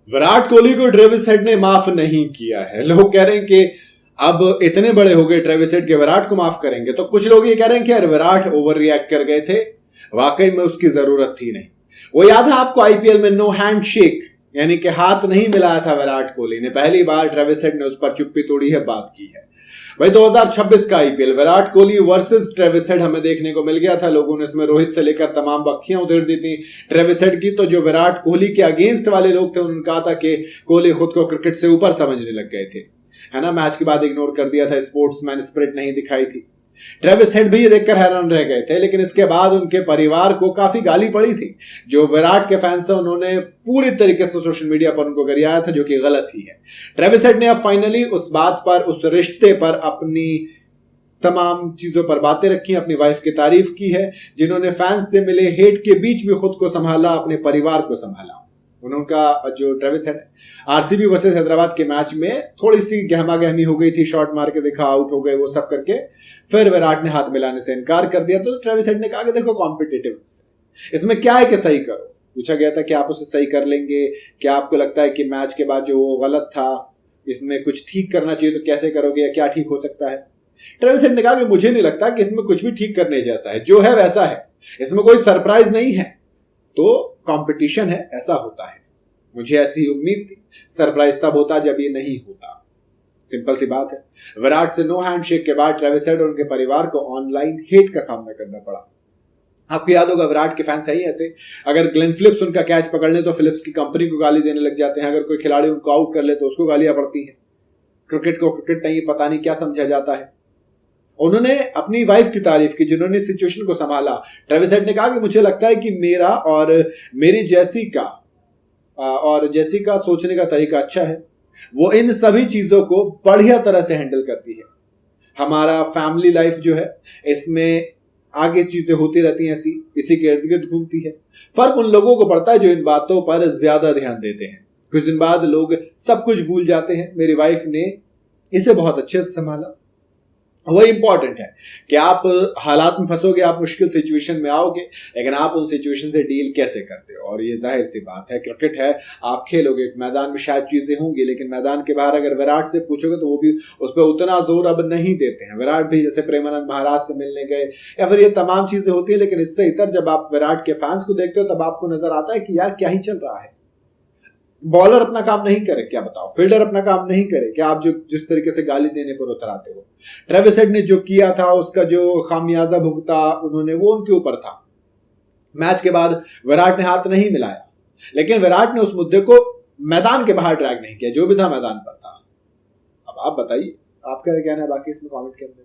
विराट कोहली को Travis head ने माफ नहीं किया है। लोग कह रहे हैं कि अब इतने बड़े हो गए ट्रेविस हेड के, विराट को माफ करेंगे। तो कुछ लोग ये कह रहे हैं कि यार विराट ओवर रिएक्ट कर गए थे, वाकई में उसकी जरूरत थी नहीं। वो याद है आपको आईपीएल में नो हैंड शेक, यानी कि हाथ नहीं मिलाया था विराट कोहली ने, पहली बार ट्रेविस हेड ने उस पर चुप्पी तोड़ी है, बात की है। भाई 2026 का IPL Virat Kohli versus Travis head हमें देखने को मिल गया था। लोगों ने इसमें रोहित से लेकर तमाम बखियां उधेड़ दी थी ट्रेविस हेड की। तो जो विराट कोहली के अगेंस्ट वाले लोग थे उन्होंने कहा था कि कोहली खुद को क्रिकेट से ऊपर समझने लग गए थे, है ना। मैच के बाद इग्नोर कर दिया था, स्पोर्ट्समैन स्पिरिट नहीं दिखाई थी। ट्रेविस हेड भी ये देखकर हैरान रह गए थे, लेकिन इसके बाद उनके परिवार को काफी गाली पड़ी थी। जो विराट के फैंस हैं उन्होंने पूरी तरीके से सोशल मीडिया पर उनको गरियाया था, जो कि गलत ही है। ट्रेविस हेड ने अब फाइनली उस बात पर, उस रिश्ते पर, अपनी तमाम चीजों पर बातें रखी, अपनी वाइफ की तारीफ की है, जिन्होंने फैंस से मिले हेट के बीच भी खुद को संभाला, अपने परिवार को संभाला। उनका जो Travis head RCB versus Hyderabad के मैच में थोड़ी सी गहमा गहमी हो गई थी, शॉट मार के देखा, आउट हो गए, वो सब करके फिर विराट ने हाथ मिलाने से इनकार कर दिया। तो ट्रेविस हेड ने कहा कि देखो कॉम्पिटिटिवनेस इसमें क्या है कि सही करो। पूछा गया था कि आप उसे सही कर लेंगे, क्या आपको लगता है कि मैच के बाद जो वो गलत था इसमें कुछ ठीक करना चाहिए, तो कैसे करोगे या क्या ठीक हो सकता है। ट्रेविस हेड ने कहा कि मुझे नहीं लगता कि इसमें कुछ भी ठीक करने जैसा है, जो है वैसा है, इसमें कोई सरप्राइज नहीं है। तो कंपटीशन है, ऐसा होता है, मुझे ऐसी उम्मीद थी। सरप्राइज तब होता जब ये नहीं होता, सिंपल सी बात है। विराट से नो हैंडशेक के बाद ट्रेविस हेड और उनके परिवार को ऑनलाइन हेट का सामना करना पड़ा। आपको याद होगा विराट के फैंस है ऐसे, अगर ग्लेन फिलिप्स उनका कैच पकड़ ले तो फिलिप्स की कंपनी को गाली देने लग जाते हैं, अगर कोई खिलाड़ी उनको आउट कर ले तो उसको गालियां पड़ती हैं। क्रिकेट को क्रिकेट नहीं, पता नहीं क्या समझा जाता है। उन्होंने अपनी वाइफ की तारीफ की जिन्होंने सिचुएशन को संभाला। ट्रेविस हेड ने कहा कि मुझे लगता है कि मेरा और मेरी जैसी का सोचने का तरीका अच्छा है, वो इन सभी चीजों को बढ़िया तरह से हैंडल करती है। हमारा फैमिली लाइफ जो है इसमें आगे चीजें होती रहती हैं, ऐसी इसी के इर्द गिर्द घूमती है। फर्क उन लोगों को पड़ता है जो इन बातों पर ज्यादा ध्यान देते हैं। कुछ दिन बाद लोग सब कुछ भूल जाते हैं। मेरी वाइफ ने इसे बहुत अच्छे से संभाला। वही इंपॉर्टेंट है कि आप हालात में फंसोगे, आप मुश्किल सिचुएशन में आओगे, लेकिन आप उन सिचुएशन से डील कैसे करते हो। और ये जाहिर सी बात है, क्रिकेट है, आप खेलोगे, मैदान में शायद चीजें होंगी, लेकिन मैदान के बाहर अगर विराट से पूछोगे तो वो भी उस पर उतना जोर अब नहीं देते हैं। विराट भी जैसे प्रेमानंद महाराज से मिलने गए या फिर ये तमाम चीजें होती है, लेकिन इससे इतर जब आप विराट के फैंस को देखते हो तब आपको नजर आता है कि यार क्या ही चल रहा है। बॉलर अपना काम नहीं करे क्या, बताओ, फील्डर अपना काम नहीं करे क्या, आप जो जिस तरीके से गाली देने पर उतर आते हो। ट्रेविस हेड ने जो किया था उसका जो खामियाजा भुगता उन्होंने, वो उनके ऊपर था। मैच के बाद विराट ने हाथ नहीं मिलाया, लेकिन विराट ने उस मुद्दे को मैदान के बाहर ड्रैग नहीं किया, जो भी था मैदान पर था। अब आप बताइए, आपका क्या कहना है बाकी इसमें कमेंट के अंदर।